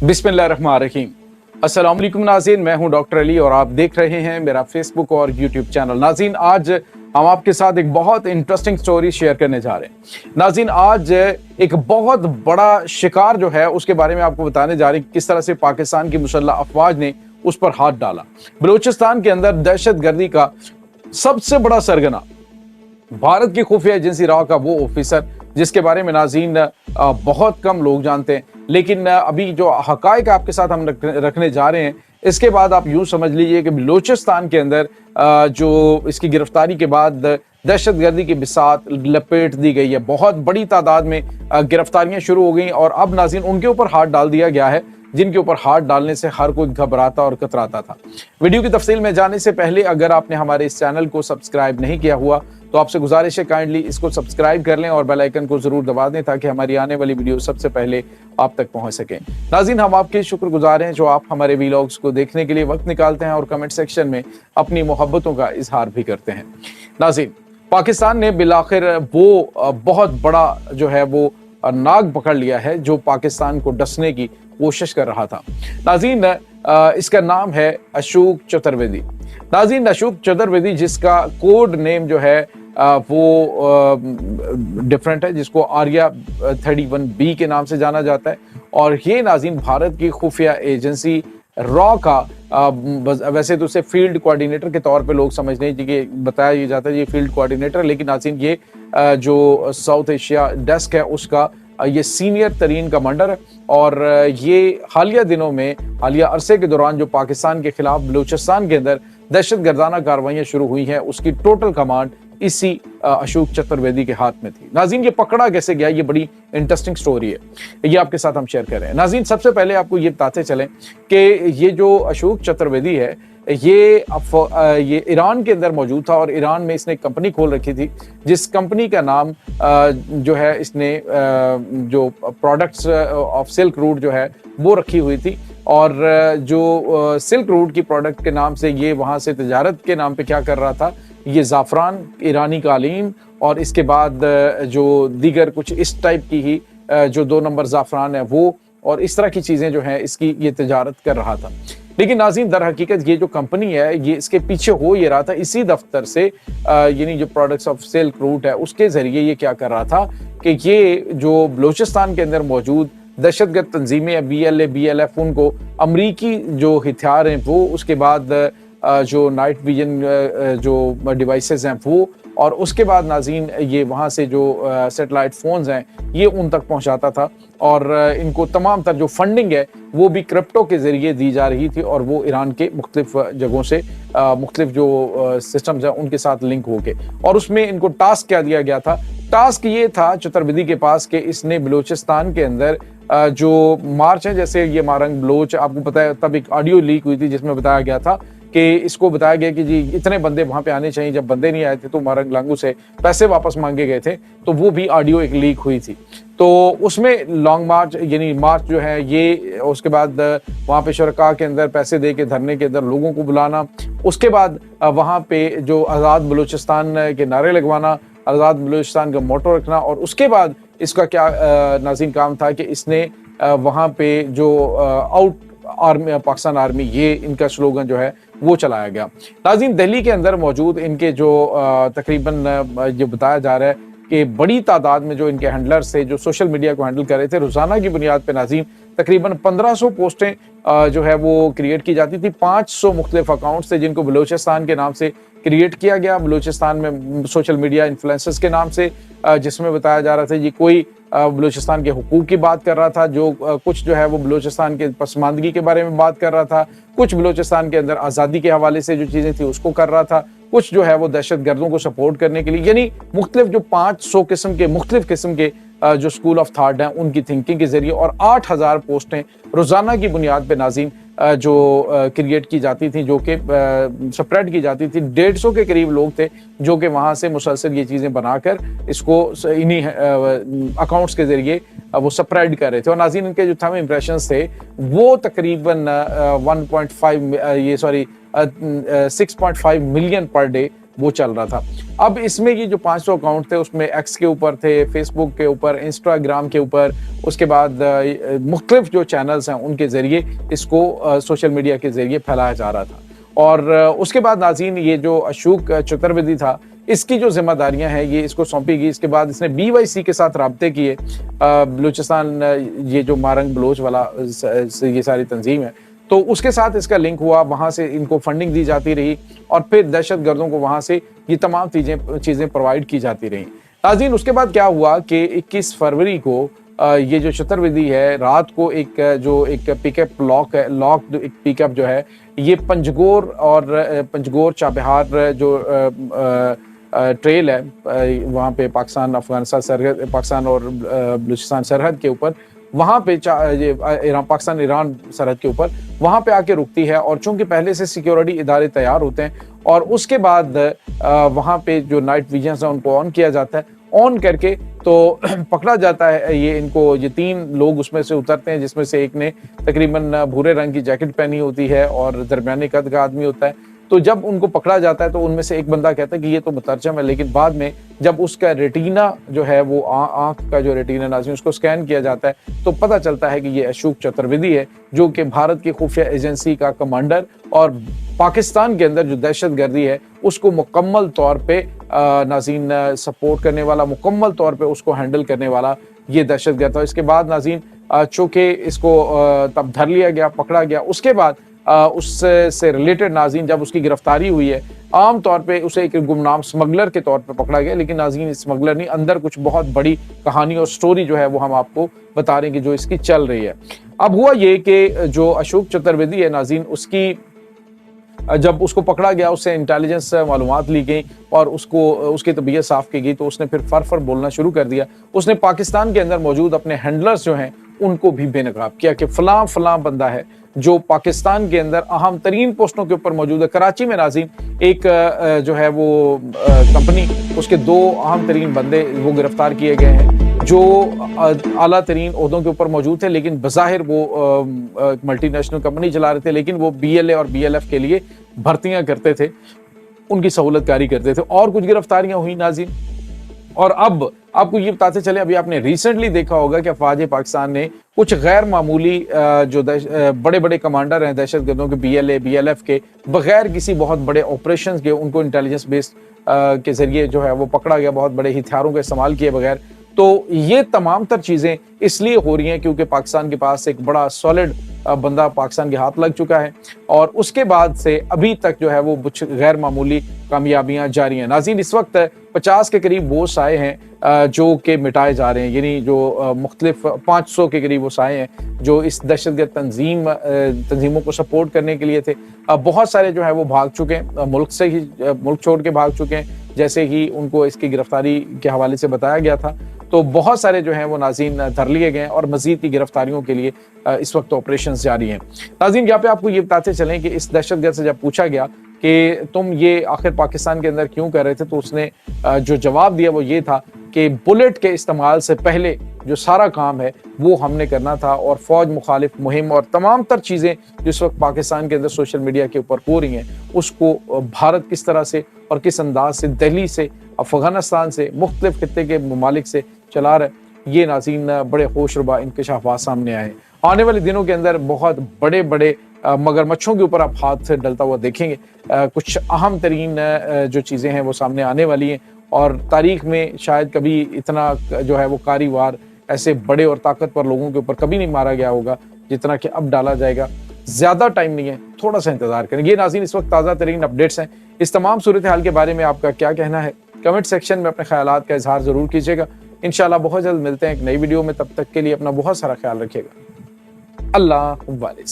बिस्मिल्लाहिर्रहमानिर्रहीम। अस्सलाम वालेकुम नाज़रीन, मैं हूं डॉक्टर अली और आप देख रहे हैं मेरा फेसबुक और यूट्यूब चैनल। नाज़रीन, आज हम आपके साथ एक बहुत इंटरेस्टिंग स्टोरी शेयर करने जा रहे हैं। नाज़रीन, आज एक बहुत बड़ा शिकार जो है उसके बारे में आपको बताने जा रहे हैं, किस तरह से पाकिस्तान की मुसल्लह अफवाज ने उस पर हाथ डाला। बलूचिस्तान के अंदर दहशत गर्दी का सबसे बड़ा सरगना भारत की खुफिया एजेंसी रॉ का वो ऑफिसर जिसके बारे में नाज़रीन बहुत कम लोग जानते हैं, लेकिन अभी जो हकायक आपके साथ हम रखने जा रहे हैं, इसके बाद आप यूं समझ लीजिए कि बलूचिस्तान के अंदर जो इसकी गिरफ्तारी के बाद दहशत गर्दी की बिसात लपेट दी गई है। बहुत बड़ी तादाद में गिरफ्तारियां शुरू हो गई और अब नाज़रीन उनके ऊपर हाथ डाल दिया गया है जिनके ऊपर हाथ डालने से हर कोई घबराता और कतराता था। वीडियो की तफसील में जाने से पहले अगर आपने हमारे इस चैनल को सब्सक्राइब नहीं किया हुआ तो आपसे गुजारिश है काइंडली इसको सब्सक्राइब कर लें और बेल आइकन को जरूर दबा दें ताकि हमारी आने वाली वीडियो सबसे पहले आप तक पहुंच सके। नाज़रीन, हम आपके शुक्रगुजार हैं जो आप हमारे वीलॉग्स को देखने के लिए वक्त निकालते हैं और कमेंट सेक्शन में अपनी मोहब्बतों का इजहार भी करते हैं। नाज़रीन, पाकिस्तान ने बिलाखिर वो बहुत बड़ा जो है वो नाग पकड़ लिया है जो पाकिस्तान को डसने की कोशिश कर रहा था। नाज़रीन, इसका नाम है अशोक चतुर्वेदी। नाज़रीन, अशोक चतुर्वेदी जिसका कोड नेम जो है वो डिफरेंट है, जिसको आर्या 31B के नाम से जाना जाता है और ये नाज़रीन भारत की खुफिया एजेंसी रॉ का वैसे तो उसे फील्ड कोऑर्डिनेटर के तौर पे लोग समझने कि बताया जाता है ये फील्ड कोऑर्डिनेटर, लेकिन नाज़रीन ये जो साउथ एशिया डेस्क है उसका ये सीनियर तरीन कमांडर है और ये हालिया अरसे के दौरान जो पाकिस्तान के खिलाफ बलूचिस्तान के अंदर दहशत गर्दाना कार्रवाइयाँ शुरू हुई हैं उसकी टोटल कमांड इसी अशोक चतुर्वेदी के हाथ में थी। नाज़रीन, ये पकड़ा कैसे गया, ये बड़ी इंटरेस्टिंग स्टोरी है, ये आपके साथ हम शेयर कर रहे हैं। नाज़रीन, सबसे पहले आपको ये बताते चलें कि ये जो अशोक चतुर्वेदी है ये ईरान के अंदर मौजूद था और ईरान में इसने कंपनी खोल रखी थी जिस कंपनी का नाम जो है इसने जो प्रोडक्ट्स ऑफ सिल्क रूट जो है वो रखी हुई थी और जो सिल्क रूट की प्रोडक्ट के नाम से ये वहाँ से तजारत के नाम पे क्या कर रहा था, ये ज़ाफ़रान, ईरानी कालीन और इसके बाद जो दीगर कुछ इस टाइप की ही जो 2 नंबर ज़ाफ़रान है वो और इस तरह की चीज़ें जो हैं इसकी ये तजारत कर रहा था। लेकिन नाज़रीन, दर हकीकत ये जो कंपनी है ये इसके पीछे हो ये रहा था इसी दफ्तर से यानी जो प्रोडक्ट्स ऑफ सिल्क रूट है उसके ज़रिए ये क्या कर रहा था कि ये जो बलूचिस्तान के अंदर मौजूद दहशतगर्द तंजीमें BLA BLF उनको अमरीकी जो हथियार हैं वो, उसके बाद जो नाइट विजन जो डिवाइसेस हैं वो और उसके बाद नाज़रीन ये वहाँ से जो सेटेलाइट फ़ोन्स हैं ये उन तक पहुँचाता था और इनको तमाम तर जो फंडिंग है वो भी क्रिप्टो के ज़रिए दी जा रही थी और वो ईरान के मुख्तलिफ जगहों से मुख्तलिफ जो सिस्टम्स हैं उनके साथ लिंक हो के और उसमें इनको टास्क क्या दिया गया था। टास्क ये था चतुर्वेदी के पास कि इसने बलूचिस्तान के अंदर जो मार्च है, जैसे ये मारंग बलोच, आपको पता है तब एक ऑडियो लीक हुई थी जिसमें बताया गया था कि इसको बताया गया कि जी इतने बंदे वहाँ पे आने चाहिए, जब बंदे नहीं आए थे तो मारंग लांगू से पैसे वापस मांगे गए थे, तो वो भी ऑडियो एक लीक हुई थी। तो उसमें लॉन्ग मार्च यानी मार्च जो है ये, उसके बाद वहाँ पे शुरका के अंदर पैसे दे के धरने के अंदर लोगों को बुलाना, उसके बाद वहाँ पे जो आज़ाद बलूचिस्तान के नारे लगवाना, आज़ाद बलूचिस्तान का मोटो रखना और उसके बाद इसका क्या नाज़रीन काम था कि इसने वहाँ पे जो आउट आर्मी पाकिस्तान आर्मी ये इनका स्लोगन जो है वो चलाया गया। नाज़रीन, दिल्ली के अंदर मौजूद इनके जो तकरीबन जो बताया जा रहा है कि बड़ी तादाद में जो इनके हैंडलर्स थे जो सोशल मीडिया को हैंडल कर रहे थे, रोज़ाना की बुनियाद पे नाज़रीन तकरीबन 1500 पोस्टें जो है वो क्रिएट की जाती थी। 500 मुख्तलिफ अकाउंट्स थे जिनको बलूचिस्तान के नाम से क्रिएट किया गया, बलूचिस्तान में सोशल मीडिया इन्फ्लुएंसर्स के नाम से, जिसमें बताया जा रहा था ये कोई बलूचिस्तान के हुकूक की बात कर रहा था, जो कुछ जो है वो बलूचिस्तान के पसमानदगी के बारे में बात कर रहा था, कुछ बलूचिस्तान के अंदर आज़ादी के हवाले से जो चीज़ें थी उसको कर रहा था, कुछ जो है वो दहशत गर्दों को सपोर्ट करने के लिए, यानी मुख्तलिफ जो 500 किस्म के मुख्तलिफ किस्म के जो स्कूल ऑफ थॉट हैं उनकी थिंकिंग के जरिए और 8000 पोस्टें रोज़ाना की बुनियाद पे नाज़रीन जो क्रिएट की जाती थी, जो कि स्प्रेड की जाती थी। 150 के करीब लोग थे जो कि वहाँ से मुसलसल ये चीज़ें बनाकर इसको इन्हीं अकाउंट्स के ज़रिए वो स्प्रेड कर रहे थे और नाज़रीन इनके जो थंब इम्प्रेशंस थे वो तकरीबन 6.5 मिलियन पर डे وہ चल रहा था। अब इसमें ये जो 500 अकाउंट थे उसमें एक्स के ऊपर थे, फेसबुक के ऊपर, इंस्टाग्राम के ऊपर, उसके बाद मुख्तलिफ जो चैनल्स हैं उनके ज़रिए इसको सोशल मीडिया के ज़रिए फैलाया जा रहा था। और उसके बाद नाज़रीन ये जो अशोक चतुर्वेदी था इसकी जो जिम्मेदारियां हैं ये इसको सौंपी गई। इसके बाद इसने BYC के साथ राब्ते किए, बलूचिस्तान ये जो मारंग बलोच वाला ये सारी तंजीम है, तो उसके साथ इसका लिंक हुआ, वहाँ से इनको फंडिंग दी जाती रही और फिर दहशत गर्दों को वहाँ से ये तमाम चीज़ें प्रोवाइड की जाती रहीं। नाज़रीन उसके बाद क्या हुआ कि 21 फरवरी को ये जो चतुर्वेदी है रात को एक पिकअप लॉक एक पिकअप जो है ये पंजगोर चाबहार जो ट्रेल है वहाँ पे पाकिस्तान अफगानिस्तान सरहद, पाकिस्तान और बलूचिस्तान सरहद के ऊपर, वहाँ पे पाकिस्तान ईरान सरहद के ऊपर वहाँ पे आके रुकती है। और चूंकि पहले से सिक्योरिटी इदारे तैयार होते हैं और उसके बाद वहाँ पे जो नाइट विजिलेंस है उनको ऑन किया जाता है, ऑन करके तो पकड़ा जाता है ये 3 लोग उसमें से उतरते हैं, जिसमें से एक ने तकरीबन भूरे रंग की जैकेट पहनी होती है और दरमियाने कद का आदमी होता है। तो जब उनको पकड़ा जाता है तो उनमें से एक बंदा कहता है कि ये तो मुतरजम है, लेकिन बाद में जब उसका रेटिना जो है वो आंख का जो रेटिना नाज़रीन उसको स्कैन किया जाता है तो पता चलता है कि ये अशोक चतुर्वेदी है, जो कि भारत की खुफिया एजेंसी का कमांडर और पाकिस्तान के अंदर जो दहशतगर्दी है उसको मुकम्मल तौर पे नाज़रीन सपोर्ट करने वाला, मुकम्मल तौर पे उसको हैंडल करने वाला ये दहशतगर्द था। इसके बाद नाज़रीन चूँकि इसको तब धर लिया गया, पकड़ा गया, उसके बाद उससे रिलेटेड नाज़रीन जब उसकी गिरफ्तारी हुई है आम तौर पे उसे एक गुमनाम स्मगलर के तौर पे पकड़ा गया, लेकिन नाज़रीन स्मगलर नहीं, अंदर कुछ बहुत बड़ी कहानी और स्टोरी जो है वो हम आपको बता रहे हैं कि जो इसकी चल रही है। अब हुआ ये कि जो अशोक चतुर्वेदी है नाज़रीन उसकी जब उसको पकड़ा गया उससे इंटेलिजेंस मालूमात ली गई और उसकी तबीयत साफ़ की गई, तो उसने फिर फर बोलना शुरू कर दिया। उसने पाकिस्तान के अंदर मौजूद अपने हैंडलर्स जो हैं उनको भी बेनकाब किया कि फलां बंदा है जो पाकिस्तान के अंदर अहम तरीन पोस्टों के ऊपर मौजूद है। कराची में नाज़रीन एक जो है वो कंपनी, उसके 2 अहम तरीन बंदे वो गिरफ्तार किए गए हैं जो आला तरीन ओहदों के ऊपर मौजूद थे, लेकिन बज़ाहिर वो मल्टीनेशनल कंपनी चला रहे थे, लेकिन वो BLA और BLF के लिए भर्तियां करते थे, उनकी सहूलतकारी करते थे। और कुछ गिरफ्तारियां हुई नाज़रीन। और अब आपको ये बताते चले, अभी आपने रिसेंटली देखा होगा कि अफवाज पाकिस्तान ने कुछ गैर मामूली जो बड़े बड़े कमांडर हैं दहशतगर्दों के BLA BLF के, बगैर किसी बहुत बड़े ऑपरेशंस के उनको इंटेलिजेंस बेस्ड के जरिए जो है वो पकड़ा गया, बहुत बड़े हथियारों का इस्तेमाल किए बगैर। तो ये तमाम तर चीज़ें इसलिए हो रही हैं क्योंकि पाकिस्तान के पास एक बड़ा सॉलिड बंदा पाकिस्तान के हाथ लग चुका है और उसके बाद से अभी तक जो है वो कुछ गैर मामूली कामयाबियां जारी हैं। नाज़रीन इस वक्त 50 के करीब वो साए हैं जो कि मिटाए जा रहे हैं, यानी जो मुख्तलिफ 500 के करीब वो साए हैं जो इस दहशतगर्द तंजीमों को सपोर्ट करने के लिए थे। बहुत सारे जो है वो भाग चुके हैं, मुल्क छोड़ के भाग चुके हैं, जैसे ही उनको इसकी गिरफ्तारी के हवाले से बताया गया था। तो बहुत सारे जो हैं वो नाज़रीन धर लिए गए और मज़ीद की गिरफ्तारियों के लिए इस वक्त ऑपरेशन जारी हैं। नाज़रीन यहाँ पे आपको ये बताते चलें कि इस दहशतगर्द से जब पूछा गया कि तुम ये आखिर पाकिस्तान के अंदर क्यों कर रहे थे, तो उसने जो जवाब दिया वो ये था कि बुलेट के इस्तेमाल से पहले जो सारा काम है वो हमने करना था और फौज मुखालिफ मुहिम और तमाम तर चीज़ें जिस वक्त पाकिस्तान के अंदर सोशल मीडिया के ऊपर हो रही हैं उसको भारत किस तरह से और किस अंदाज से दिल्ली से, अफगानिस्तान से, मुख्तलिफ खित्ते के ममालिक से चला रहा है, ये नाज़रीन बड़े होशरुबा इंकशाफात सामने आए। आने वाले दिनों के अंदर बहुत बड़े बड़े मगरमच्छों के ऊपर आप हाथ से डलता हुआ देखेंगे। कुछ अहम तरीन जो चीज़ें हैं वो सामने आने वाली हैं और तारीख में शायद कभी इतना जो है वो कारीवार ऐसे बड़े और ताकतवर लोगों के ऊपर कभी नहीं मारा गया होगा जितना कि अब डाला जाएगा। ज़्यादा टाइम नहीं है, थोड़ा सा इंतज़ार करें। ये नाज़रीन इस वक्त ताज़ा तरीन अपडेट्स हैं। इस तमाम सूरत हाल के बारे में आपका क्या कहना है, कमेंट सेक्शन में अपने ख्यालात का इजहार ज़रूर कीजिएगा। इंशाल्लाह बहुत जल्द मिलते हैं एक नई वीडियो में, तब तक के लिए अपना बहुत सारा ख्याल रखिएगा। अल्लाह हाफ़िज़।